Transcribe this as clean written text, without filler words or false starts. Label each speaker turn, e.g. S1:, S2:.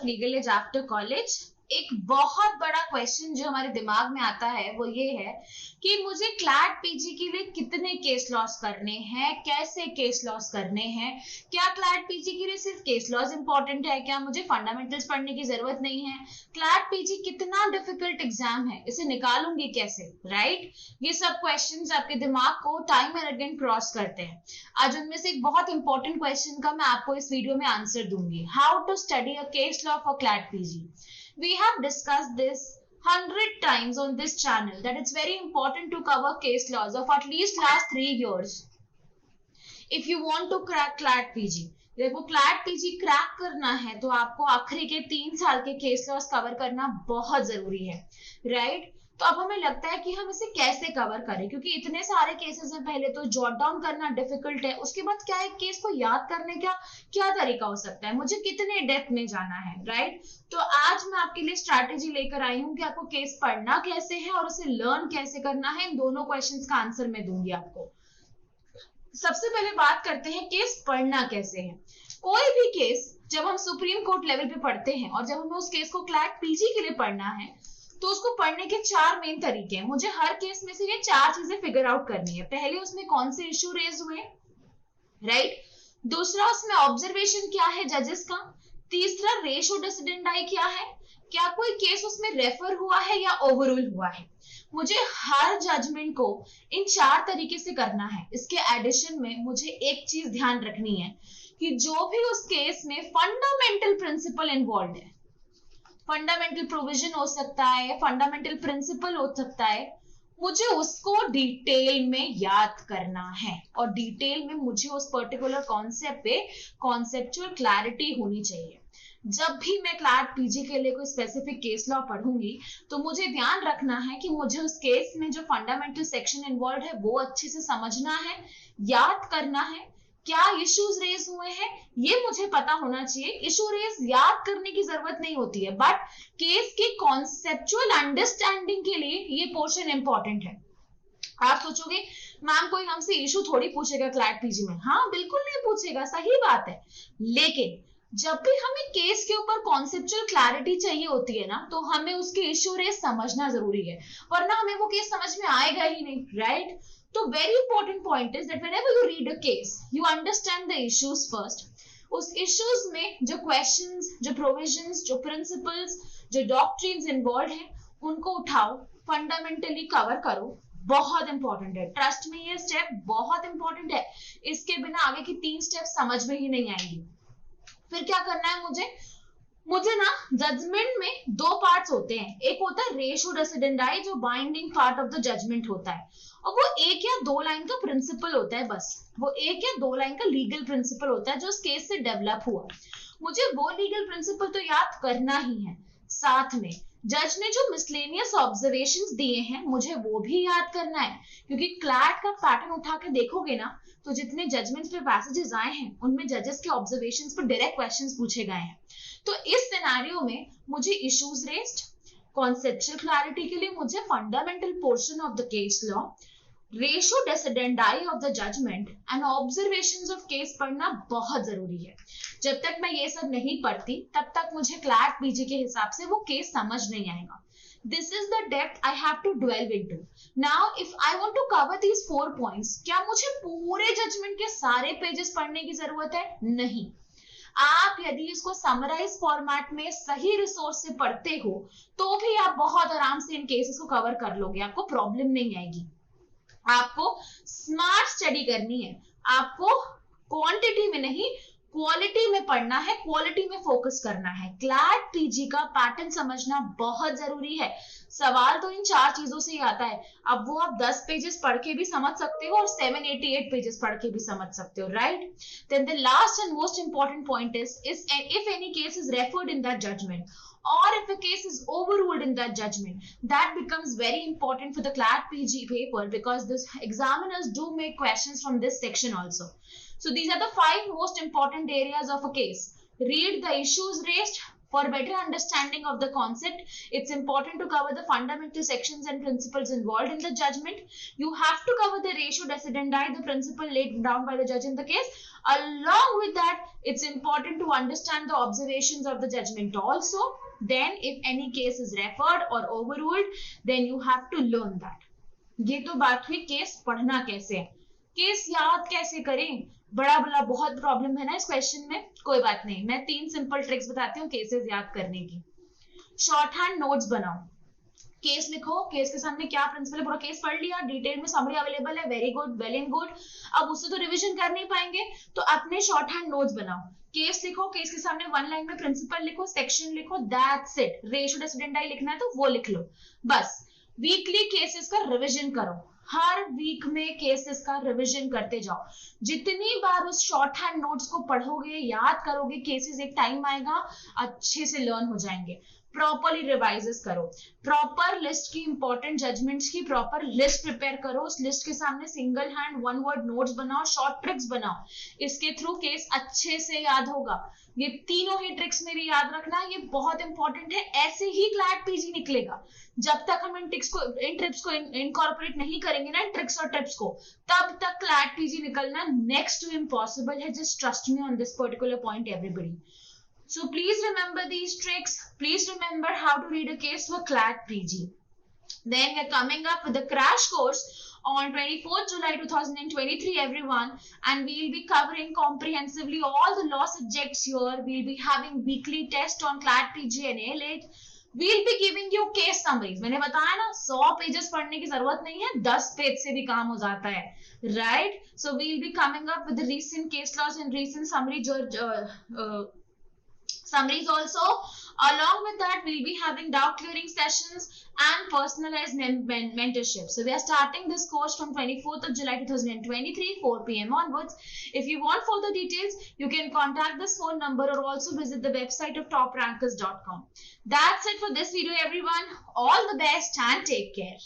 S1: Legal as after college. एक बहुत बड़ा क्वेश्चन जो हमारे दिमाग में आता है वो ये है कि मुझे क्लैट पीजी के लिए कितने केस लॉस करने हैं, कैसे केस लॉस करने हैं, क्या क्लैट पीजी के लिए सिर्फ केस लॉस इंपॉर्टेंट है, क्या मुझे फंडामेंटल्स पढ़ने की जरूरत नहीं है, क्लैट पीजी कितना डिफिकल्ट एग्जाम है, इसे निकालूंगी कैसे, राइट? ये सब क्वेश्चंस आपके दिमाग को टाइम एंड अगेन क्रॉस करते हैं। आज उनमें से एक बहुत इंपॉर्टेंट क्वेश्चन का मैं आपको इस वीडियो में आंसर दूंगी। How to study a case law for CLAT PG. We have discussed this 100 times on this channel that it's very important to cover case laws of at least last 3 years if you want to crack CLAT PG. देखो CLAT PG crack करना है तो आपको आखिरी के 3 साल के case laws cover करना बहुत जरूरी है, राइट? तो अब हमें लगता है कि हम इसे कैसे कवर करें, क्योंकि इतने सारे केसेस हैं। पहले तो जॉट डाउन करना डिफिकल्ट है, उसके बाद क्या एक केस को याद करने का क्या तरीका हो सकता है, मुझे कितने डेप्थ में जाना है, राइट? तो आज मैं आपके लिए स्ट्रैटेजी लेकर आई हूँ कि आपको केस पढ़ना कैसे है और उसे लर्न कैसे करना है। इन दोनों क्वेश्चंस का आंसर मैं दूंगी आपको। सबसे पहले बात करते हैं केस पढ़ना कैसे है। कोई भी केस जब हम सुप्रीम कोर्ट लेवल पे पढ़ते हैं और जब हमें उस केस को क्लैट पीजी के लिए पढ़ना है तो उसको पढ़ने के 4 मेन तरीके हैं। मुझे हर केस में से ये 4 चीजें फिगर आउट करनी है। पहले उसमें कौन से इश्यू रेज हुए, राइट? दूसरा उसमें ऑब्जर्वेशन क्या है जजेस का। तीसरा रेशो डिसिडेंडाई क्या है, क्या कोई केस उसमें रेफर हुआ है या ओवररूल हुआ है। मुझे हर जजमेंट को इन 4 तरीके से करना है। इसके एडिशन में मुझे एक चीज ध्यान रखनी है कि जो भी उस केस में फंडामेंटल प्रिंसिपल इन्वॉल्व है, फंडामेंटल प्रोविजन हो सकता है, फंडामेंटल प्रिंसिपल हो सकता है, मुझे उसको डिटेल में याद करना है और डिटेल में मुझे उस पर्टिकुलर कॉन्सेप्ट पे कॉन्सेप्चुअल क्लैरिटी होनी चाहिए। जब भी मैं क्लैट पीजी के लिए कोई स्पेसिफिक केस लॉ पढ़ूंगी तो मुझे ध्यान रखना है कि मुझे उस केस में जो फंडामेंटल सेक्शन इन्वॉल्व है वो अच्छे से समझना है, याद करना है। क्या इश्यूज रेज हुए हैं ये मुझे पता होना चाहिए। इशू रेज याद करने की जरूरत नहीं होती है, बट केस की कॉन्सेप्चुअल अंडरस्टैंडिंग के लिए ये पोर्शन इंपॉर्टेंट है। आप सोचोगे मैम कोई हमसे इशू थोड़ी पूछेगा क्लैट पीजी में। हाँ, बिल्कुल नहीं पूछेगा, सही बात है। लेकिन जब भी हमें केस के ऊपर कॉन्सेप्चुअल क्लैरिटी चाहिए होती है ना, तो हमें उसके इशू रेज समझना जरूरी है, वरना हमें वो केस समझ में आएगा ही नहीं, राइट? तो very important point is that whenever you read a case, you understand the issues first. उस issues में जो questions, जो provisions, जो principles, जो doctrines involved हैं, उनको उठाओ, fundamentally cover करो। बहुत इंपॉर्टेंट है, ट्रस्ट में ये स्टेप बहुत इंपॉर्टेंट है। इसके बिना आगे की 3 स्टेप समझ में ही नहीं आएंगी। फिर क्या करना है मुझे ना जजमेंट में 2 पार्ट्स होते हैं। एक होता है रेशो डिसिडेंडाई जो binding part of the judgement होता है, और वो 1 या 2 लाइन का प्रिंसिपल होता है। बस वो 1 या 2 लाइन का लीगल प्रिंसिपल होता है जो उस केस से डेवलप हुआ। मुझे वो लीगल प्रिंसिपल तो याद करना ही है, साथ में जज ने जो मिसलेनियस ऑब्जर्वेशंस दिए हैं मुझे वो भी याद करना है, क्योंकि क्लैट का पैटर्न उठा के देखोगे ना तो जितने जजमेंट्स पे पैसेजेस आए हैं उनमें जजेस के ऑब्जर्वेशंस पर डायरेक्ट क्वेश्चंस पूछे गए हैं। तो इस सिनेरियो में मुझे इश्यूज रेज्ड, कॉन्सेप्चुअल क्लैरिटी के लिए मुझे fundamental portion of the case law, ratio decidendi of the judgement and observations of case पढ़ना बहुत जरूरी है। जब तक मैं ये सब नहीं पढ़ती तब तक मुझे क्लैट पीजी के हिसाब से वो केस समझ नहीं आएगा। This is the depth I have to delve into. Now, if I want to cover these 4 points, क्या मुझे पूरे जजमेंट के सारे पेजेस पढ़ने की जरूरत है? नहीं। आप यदि इसको समराइज फॉर्मेट में सही रिसोर्स से पढ़ते हो तो भी आप बहुत आराम से इन केसेस को कवर कर लोगे, आपको प्रॉब्लम नहीं आएगी। आपको स्मार्ट स्टडी करनी है, आपको क्वांटिटी में नहीं क्वालिटी में पढ़ना है, क्वालिटी में फोकस करना है। क्लैट पीजी का पैटर्न समझना बहुत जरूरी है। सवाल तो इन 4 चीजों से ही आता है। अब वो आप 10 पेजेस पढ़ के भी समझ सकते हो और 788 पेजेस पढ़ के भी समझ सकते हो, right? Then the last and most important point is if any case is referred in that judgment or if a case is overruled in that judgment, that becomes very important for the CLAT PG paper because the examiners do make questions from this section also. So these are the 5 most important areas of a case. Read the issues raised, For better understanding of the concept, it's important to cover the fundamental sections and principles involved in the judgment. You have to cover the ratio decidendi, the principle laid down by the judge in the case. Along with that, it's important to understand the observations of the judgment also. Then if any case is referred or overruled, then you have to learn that. ये तो बात हुई case पढ़ना कैसे है, case याद कैसे करें, बड़ा बड़ा बहुत प्रॉब्लम है ना इस क्वेश्चन में। कोई बात नहीं, मैं 3 सिंपल ट्रिक्स बताती हूँ केसेस याद करने की। शॉर्ट हैंड नोट्स बनाओ, केस लिखो, केस के सामने क्या प्रिंसिपल है, पूरा केस पढ़ लिया, डिटेल में समरी अवेलेबल है, very good, well and good. अब उससे तो रिवीजन कर नहीं पाएंगे, तो अपने शॉर्ट हैंड नोट्स बनाओ, केस लिखो, केस के सामने 1 लाइन में प्रिंसिपल लिखो, सेक्शन लिखो, दैट्स इट। रेशियो डेसिडेंडाई लिखना है तो वो लिख लो बस। वीकली केसेस का रिवीजन करो, हर वीक में केसेस का रिवीजन करते जाओ। जितनी बार उस शॉर्ट हैंड नोट्स को पढ़ोगे, याद करोगे, केसेस एक टाइम आएगा अच्छे से लर्न हो जाएंगे। प्रॉपरली रिवाइजेस करो, प्रॉपर लिस्ट की, इंपॉर्टेंट जजमेंट्स की प्रॉपर लिस्ट प्रिपेयर करो, उस लिस्ट के सामने सिंगल हैंड 1 वर्ड नोट्स बनाओ, शॉर्ट ट्रिक्स बनाओ, इसके थ्रू केस अच्छे से याद होगा। ये तीनों ही ट्रिक्स मेरी याद रखना, ये बहुत इंपॉर्टेंट है, ऐसे ही क्लैट पीजी निकलेगा। जब तक हम इन ट्रिप्स को इनकॉर्पोरेट नहीं करेंगे ना, इन ट्रिक्स और टिप्स को, तब तक क्लैट पीजी निकलना नेक्स्ट टू इम्पॉसिबल है। Just trust me on this particular point everybody. So please remember these tricks. Please remember how to read a case for CLAT PG. Then we're coming up with the crash course on 24th July 2023, everyone, and we'll be covering comprehensively all the law subjects here. We'll be having weekly test on CLAT PG and A-Late. We'll be giving you case summaries. मैंने बताया ना 100 pages पढ़ने की जरूरत नहीं है, 10 page से भी काम हो जाता है, right? So we'll be coming up with the recent case laws and recent summaries also. Along with that, we'll be having doubt clearing sessions and personalized mentorship. So we are starting this course from 24th of July 2023, 4 p.m. onwards. If you want further details, you can contact this phone number or also visit the website of toprankers.com. That's it for this video, everyone. All the best and take care.